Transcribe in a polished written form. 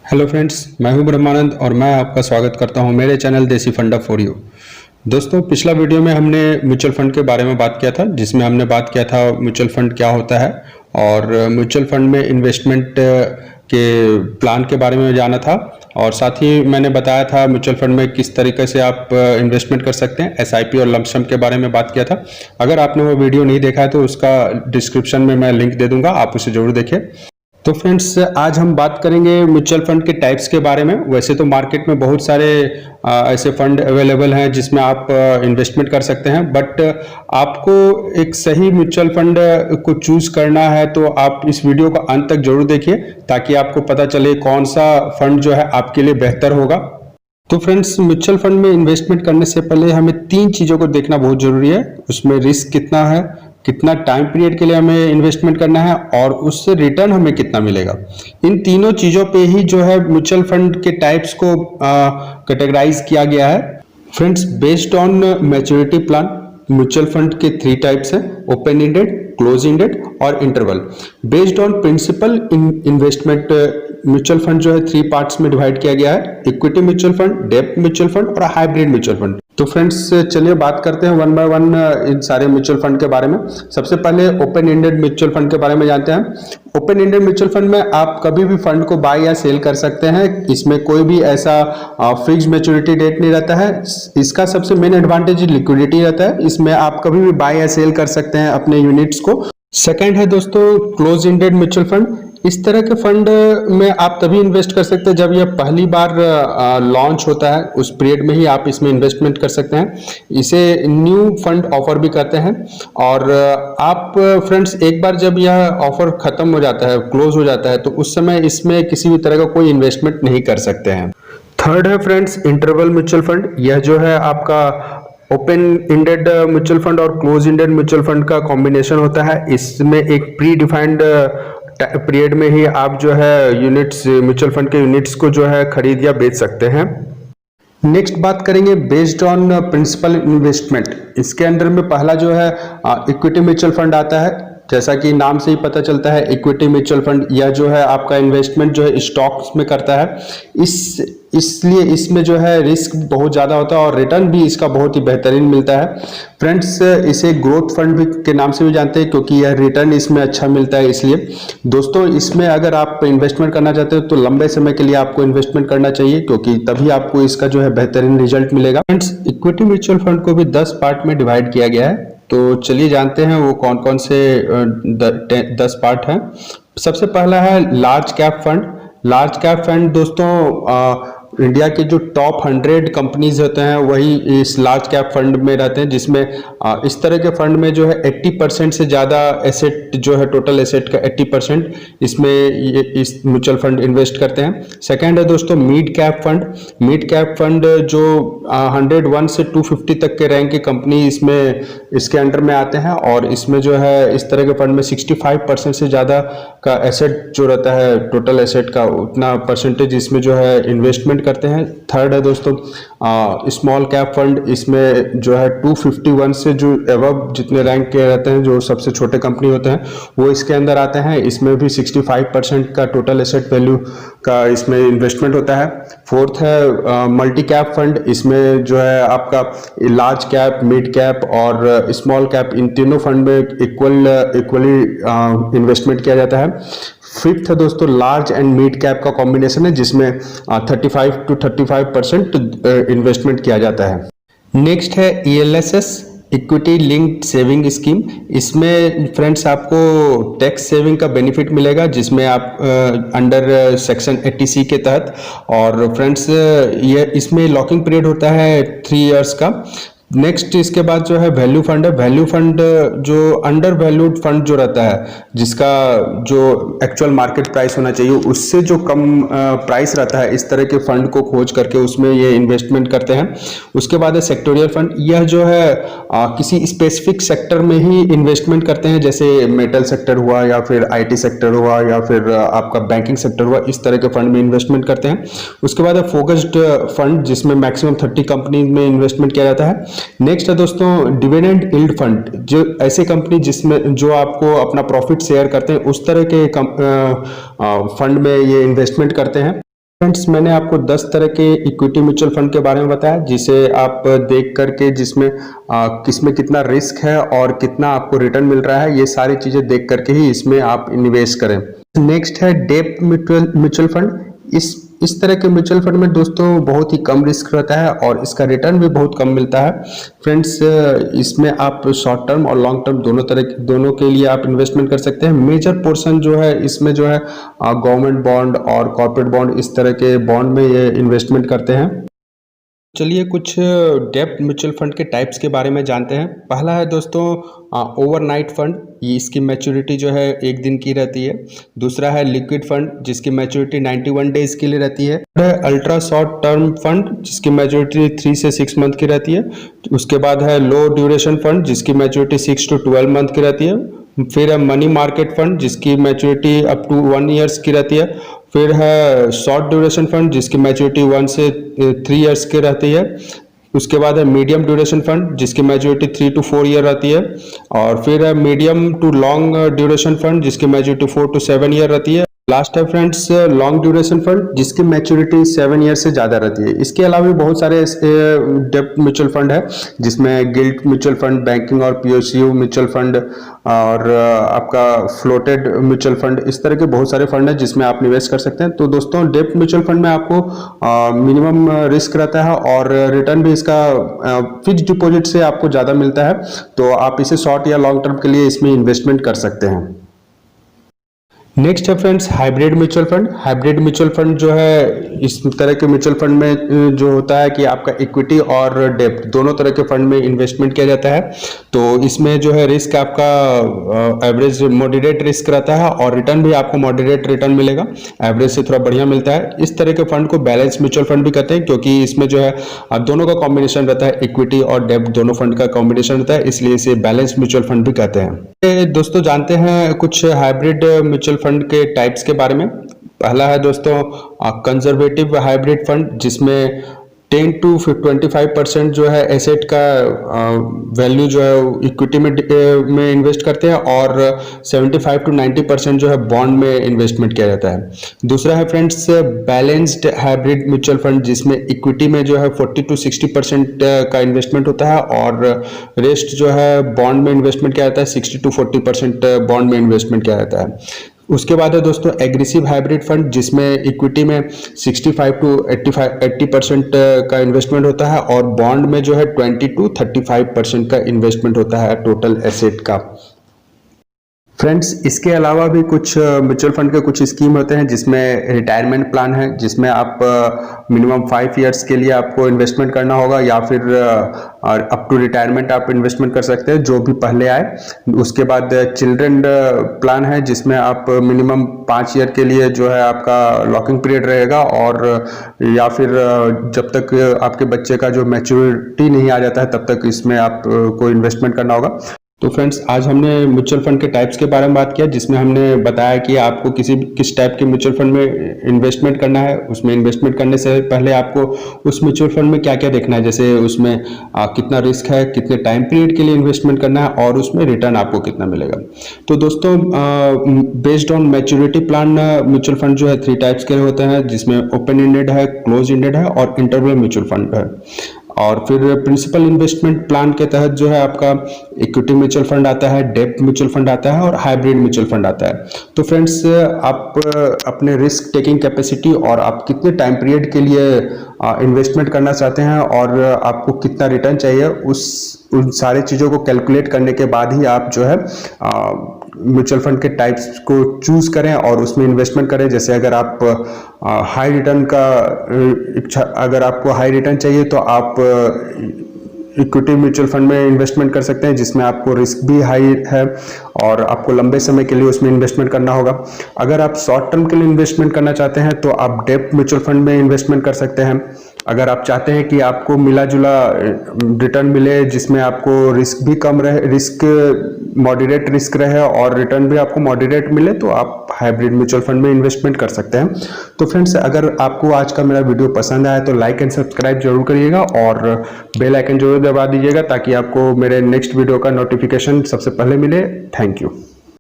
Hello friends, मैं हूं ब्रह्मानंद और मैं आपका स्वागत करता हूं मेरे चैनल देसी फंडा फॉर यू। दोस्तों, पिछला वीडियो में हमने म्यूचुअल फंड के बारे में बात किया था, जिसमें हमने बात किया था म्यूचुअल फंड क्या होता है और म्यूचुअल फंड में इन्वेस्टमेंट के प्लान के बारे में जाना था। और साथ ही मैंने बताया था म्यूचुअल फंड में किस तरीके से आप इन्वेस्टमेंट कर सकते हैं, एसआईपी और लमसम के बारे में बात किया था। अगर आपने वो वीडियो नहीं देखा है तो उसका डिस्क्रिप्शन में मैं लिंक दे दूंगा, आप उसे जरूर देखिए। तो फ्रेंड्स, आज हम बात करेंगे म्यूचुअल फंड के टाइप्स के बारे में। वैसे तो मार्केट में बहुत सारे ऐसे फंड अवेलेबल हैं जिसमें आप इन्वेस्टमेंट कर सकते हैं, बट आपको एक सही म्यूचुअल फंड को चूज करना है तो आप इस वीडियो को अंत तक जरूर देखिए, ताकि आपको पता चले कौन सा फंड जो है आपके लिए बेहतर होगा। तो फ्रेंड्स, म्यूचुअल फंड में इन्वेस्टमेंट करने से पहले हमें 3 चीज़ों को देखना बहुत जरूरी है। उसमें रिस्क कितना है, कितना टाइम पीरियड के लिए हमें इन्वेस्टमेंट करना है और उससे रिटर्न हमें कितना मिलेगा। इन तीनों चीज़ों पे ही जो है म्यूचुअल फंड के टाइप्स को कैटेगराइज किया गया है। Friends, based on maturity plan mutual fund के 3 टाइप्स हैं: ओपन एंडेड, क्लोज एंडेड और interval. Based on principal investment mutual fund जो है 3 पार्ट्स में डिवाइड किया गया है: इक्विटी म्यूचुअल फंड, डेब्ट म्यूचुअल फंड और हाइब्रिड म्यूचुअल फंड। तो फ्रेंड्स, चलिए बात करते हैं वन बाय वन इन सारे म्यूचुअल फंड के बारे में। सबसे पहले ओपन एंडेड म्यूचुअल फंड के बारे में जानते हैं। ओपन एंडेड म्यूचुअल फंड में आप कभी भी फंड को बाय या सेल कर सकते हैं। इसमें कोई भी ऐसा फिक्स्ड मैच्योरिटी डेट नहीं रहता है। इसका सबसे मेन एडवांटेज लिक्विडिटी रहता है। इसमें आप कभी भी बाय या सेल कर सकते हैं अपने यूनिट्स को। सेकंड है दोस्तों क्लोज एंडेड म्यूचुअल फंड। इस तरह के फंड में आप तभी इन्वेस्ट कर सकते हैं जब यह पहली बार लॉन्च होता है, उस पीरियड में ही आप इसमें इन्वेस्टमेंट कर सकते हैं। इसे न्यू फंड ऑफर भी करते हैं। और आप फ्रेंड्स, एक बार जब यह ऑफर खत्म हो जाता है, क्लोज हो जाता है, तो उस समय इसमें किसी भी तरह का कोई इन्वेस्टमेंट नहीं कर सकते हैं। थर्ड है फ्रेंड्स इंटरवल म्यूचुअल फंड। यह जो है आपका ओपन एंडेड म्यूचुअल फंड और क्लोज एंडेड म्यूचुअल फंड का कॉम्बिनेशन होता है। इसमें एक प्री डिफाइंड पीरियड में ही आप जो है यूनिट्स, म्यूचुअल फंड के यूनिट्स को जो है खरीद या बेच सकते हैं। नेक्स्ट बात करेंगे बेस्ड ऑन प्रिंसिपल इन्वेस्टमेंट। इसके अंदर में पहला जो है इक्विटी म्यूचुअल फंड आता है। जैसा कि नाम से ही पता चलता है, इक्विटी म्यूचुअल फंड यह जो है आपका इन्वेस्टमेंट जो है स्टॉक्स में करता है। इसलिए इसमें जो है रिस्क बहुत ज़्यादा होता है और रिटर्न भी इसका बहुत ही बेहतरीन मिलता है। फ्रेंड्स, इसे ग्रोथ फंड भी के नाम से भी जानते हैं, क्योंकि यह रिटर्न इसमें अच्छा मिलता है। इसलिए दोस्तों, इसमें अगर आप इन्वेस्टमेंट करना चाहते हो तो लंबे समय के लिए आपको इन्वेस्टमेंट करना चाहिए, क्योंकि तभी आपको इसका जो है बेहतरीन रिजल्ट मिलेगा। फ्रेंड्स, इक्विटी म्यूचुअल फंड को भी 10 पार्ट में डिवाइड किया गया है। तो चलिए जानते हैं वो कौन कौन से 10 पार्ट हैं। सबसे पहला है large cap fund. Large cap fund दोस्तों, इंडिया के जो टॉप 100 कंपनीज होते हैं वही इस लार्ज कैप फंड में रहते हैं, जिसमें इस तरह के फंड में जो है 80% से ज़्यादा एसेट जो है, टोटल एसेट का 80% इसमें ये इस म्यूचुअल फंड इन्वेस्ट करते हैं। सेकंड है दोस्तों mid cap fund. Mid cap fund जो 101 से 250 तक के रैंक की कंपनी इसमें इसके अंडर में आते हैं, और इसमें जो है इस तरह के फंड में 65% से ज़्यादा का एसेट जो रहता है, टोटल एसेट का उतना परसेंटेज इसमें जो है इन्वेस्टमेंट करते हैं। थर्ड है दोस्तों स्मॉल कैप फंड। इसमें जो है 251 से जो एवब जितने रैंक के रहते हैं, जो सबसे छोटे कंपनी होते हैं, वो इसके अंदर आते हैं। इसमें भी 65% का टोटल एसेट वैल्यू का इसमें इन्वेस्टमेंट होता है। फोर्थ है मल्टी कैप फंड। इसमें जो है आपका लार्ज कैप, मिड कैप और स्मॉल कैप, इन तीनों फंड में इक्वली इन्वेस्टमेंट किया जाता है। फिफ्थ है दोस्तों लार्ज एंड मिड कैप का कॉम्बिनेशन है, जिसमें 35 to 35% इन्वेस्टमेंट किया जाता है। नेक्स्ट है ELSS, equity linked saving scheme. इसमें फ्रेंड्स आपको टैक्स सेविंग का बेनिफिट मिलेगा, जिसमें आप अंडर सेक्शन 80C के तहत। और फ्रेंड्स, ये इसमें लॉकिंग पीरियड होता है 3 इयर्स का। नेक्स्ट इसके बाद जो है वैल्यू फंड है। वैल्यू फंड जो अंडर वैल्यूड फंड जो रहता है, जिसका जो एक्चुअल मार्केट प्राइस होना चाहिए उससे जो कम प्राइस रहता है, इस तरह के फंड को खोज करके उसमें ये इन्वेस्टमेंट करते हैं। उसके बाद है सेक्टोरियल फंड। यह जो है किसी स्पेसिफिक सेक्टर में ही इन्वेस्टमेंट करते हैं, जैसे मेटल सेक्टर हुआ या फिर IT सेक्टर हुआ या फिर आपका बैंकिंग सेक्टर हुआ, इस तरह के फंड में इन्वेस्टमेंट करते हैं। उसके बाद है फोकस्ड फंड, जिसमें मैक्सिमम 30 कंपनी में इन्वेस्टमेंट किया जाता है। नेक्स्ट है दोस्तों डिविडेंड यील्ड फंड। जो ऐसे कंपनी जिसमें जो आपको अपना प्रॉफिट शेयर करते हैं, उस तरह के फंड में ये इन्वेस्टमेंट करते हैं। फ्रेंड्स, मैंने आपको 10 तरह के इक्विटी म्यूचुअल फंड के बारे में बताया, जिसे आप देख करके जिसमें किसमें कितना रिस्क है और कितना आपको रिटर्न मिल रहा है, ये सारी चीजें देख करके ही इसमें आप निवेश करें। नेक्स्ट है डेब्ट म्यूचुअल फंड। इस तरह के म्यूचुअल फंड में दोस्तों बहुत ही कम रिस्क रहता है और इसका रिटर्न भी बहुत कम मिलता है। फ्रेंड्स, इसमें आप शॉर्ट टर्म और लॉन्ग टर्म दोनों के लिए आप इन्वेस्टमेंट कर सकते हैं। मेजर पोर्शन जो है इसमें जो है गवर्नमेंट बॉन्ड और कॉर्पोरेट बॉन्ड, इस तरह के बॉन्ड में ये इन्वेस्टमेंट करते हैं। चलिए कुछ डेब्ट म्यूचुअल फंड के टाइप्स के बारे में जानते हैं। पहला है दोस्तों ओवरनाइट फंड, ये इसकी मैच्योरिटी जो है 1 दिन की रहती है। दूसरा है लिक्विड फंड, जिसकी मैच्योरिटी 91 डेज के लिए रहती है। अल्ट्रा शॉर्ट टर्म फंड, जिसकी मैच्योरिटी 3 से 6 मंथ की रहती है। उसके बाद है लो ड्यूरेशन फंड, जिसकी मैच्योरिटी 6 to 12 मंथ की रहती है। फिर है मनी मार्केट फंड, जिसकी मैच्योरिटी अप टू 1 ईयर्स की रहती है। फिर है शॉर्ट ड्यूरेशन फंड, जिसकी मैच्योरिटी 1 से 3 ईयर्स की रहती है। उसके बाद है मीडियम ड्यूरेशन फंड, जिसकी मैच्योरिटी 3 to 4 ईयर रहती है। और फिर है medium to long duration fund, जिसकी मैच्योरिटी 4 to 7 ईयर रहती है। लास्ट है फ्रेंड्स लॉन्ग ड्यूरेशन फंड, जिसकी मैच्योरिटी 7 ईयर से ज़्यादा रहती है। इसके अलावा भी बहुत सारे डेब्ट म्यूचुअल फंड है, जिसमें गिल्ट म्यूचुअल फंड, बैंकिंग और पीएसयू म्यूचुअल फंड और आपका फ्लोटेड म्यूचुअल फंड, इस तरह के बहुत सारे फंड है जिसमें आप निवेश कर सकते हैं। तो दोस्तों, डेब्ट म्यूचुअल फंड में आपको मिनिमम रिस्क रहता है और रिटर्न भी इसका फिक्स डिपॉजिट से आपको ज़्यादा मिलता है। तो आप इसे शॉर्ट या लॉन्ग टर्म के लिए इसमें इन्वेस्टमेंट कर सकते हैं। नेक्स्ट है friends hybrid mutual fund. Hybrid mutual fund जो है इस तरह के म्यूचुअल फंड में जो होता है कि आपका इक्विटी और डेब्ट दोनों तरह के फंड में इन्वेस्टमेंट किया जाता है। तो इसमें जो है रिस्क आपका एवरेज मॉडरेट रिस्क रहता है और रिटर्न भी आपको मॉडरेट रिटर्न मिलेगा, एवरेज से थोड़ा बढ़िया मिलता है। इस तरह के फंड को बैलेंस म्यूचुअल फंड भी कहते हैं, क्योंकि इसमें जो है दोनों का कॉम्बिनेशन रहता है, इक्विटी और डेब्ट दोनों फंड का कॉम्बिनेशन रहता है, इसलिए इसे बैलेंस म्यूचुअल फंड भी कहते हैं। दोस्तों, जानते हैं कुछ हाइब्रिड म्यूचुअल फंड के टाइप्स के बारे में। पहला है दोस्तों कंजर्वेटिव हाइब्रिड फंड, जिसमें 10 to 25% जो है एसेट का वैल्यू जो है इक्विटी में इन्वेस्ट करते हैं और 75 to 90% जो है बॉन्ड में इन्वेस्टमेंट किया जाता है। दूसरा है friends balanced hybrid mutual fund, जिसमें इक्विटी में जो है 40 to 60% का इन्वेस्टमेंट होता है और रेस्ट जो है बॉन्ड में इन्वेस्टमेंट किया जाता है, 60 to 40% बॉन्ड में इन्वेस्टमेंट किया जाता है। उसके बाद है दोस्तों एग्रेसिव हाइब्रिड फंड, जिसमें इक्विटी में 65 to 80% का इन्वेस्टमेंट होता है और बॉन्ड में जो है 20 to 35% का इन्वेस्टमेंट होता है टोटल एसेट का। फ्रेंड्स, इसके अलावा भी कुछ म्यूचुअल फंड के कुछ स्कीम होते हैं, जिसमें रिटायरमेंट प्लान है, जिसमें आप मिनिमम 5 ईयर्स के लिए आपको इन्वेस्टमेंट करना होगा या फिर अप टू रिटायरमेंट आप इन्वेस्टमेंट कर सकते हैं, जो भी पहले आए। उसके बाद चिल्ड्रन प्लान है, जिसमें आप मिनिमम 5 ईयर के लिए जो है आपका लॉकिंग पीरियड रहेगा और या फिर जब तक आपके बच्चे का जो मैच्योरिटी नहीं आ जाता है तब तक इसमें आपको इन्वेस्टमेंट करना होगा। तो फ्रेंड्स, आज हमने म्यूचुअल फंड के टाइप्स के बारे में बात किया, जिसमें हमने बताया कि आपको किस टाइप के म्यूचुअल फंड में इन्वेस्टमेंट करना है। उसमें इन्वेस्टमेंट करने से पहले आपको उस म्यूचुअल फंड में क्या क्या देखना है, जैसे उसमें कितना रिस्क है, कितने टाइम पीरियड के लिए इन्वेस्टमेंट करना है और उसमें रिटर्न आपको कितना मिलेगा। तो दोस्तों, based on maturity plan mutual fund जो है 3 टाइप्स के होते हैं, जिसमें ओपन एंडेड है, क्लोज एंडेड है और इंटरवल म्यूचुअल फंड है। और फिर प्रिंसिपल इन्वेस्टमेंट प्लान के तहत जो है आपका इक्विटी म्यूचुअल फंड आता है, डेब्ट म्यूचुअल फंड आता है और हाइब्रिड म्यूचुअल फंड आता है। तो फ्रेंड्स, आप अपने रिस्क टेकिंग कैपेसिटी और आप कितने टाइम पीरियड के लिए इन्वेस्टमेंट करना चाहते हैं और आपको कितना रिटर्न चाहिए, उन सारी चीज़ों को कैलकुलेट करने के बाद ही आप जो है म्यूचुअल फंड के टाइप्स को चूज करें और उसमें इन्वेस्टमेंट करें। जैसे अगर आप हाई रिटर्न का अगर आपको हाई रिटर्न चाहिए तो आप इक्विटी म्यूचुअल फंड में इन्वेस्टमेंट कर सकते हैं, जिसमें आपको रिस्क भी हाई है और आपको लंबे समय के लिए उसमें इन्वेस्टमेंट करना होगा। अगर आप शॉर्ट टर्म के लिए इन्वेस्टमेंट करना चाहते हैं तो आप डेब्ट म्यूचुअल फंड में इन्वेस्टमेंट कर सकते हैं। अगर आप चाहते हैं कि आपको मिला जुला रिटर्न मिले, जिसमें आपको रिस्क भी कम रहे, मॉडरेट रिस्क रहे और रिटर्न भी आपको मॉडरेट मिले, तो आप हाइब्रिड म्यूचुअल फंड में इन्वेस्टमेंट कर सकते हैं। तो फ्रेंड्स, अगर आपको आज का मेरा वीडियो पसंद आया तो लाइक एंड सब्सक्राइब जरूर करिएगा और बेल आइकन जरूर दबा दीजिएगा, ताकि आपको मेरे नेक्स्ट वीडियो का नोटिफिकेशन सबसे पहले मिले। Thank you.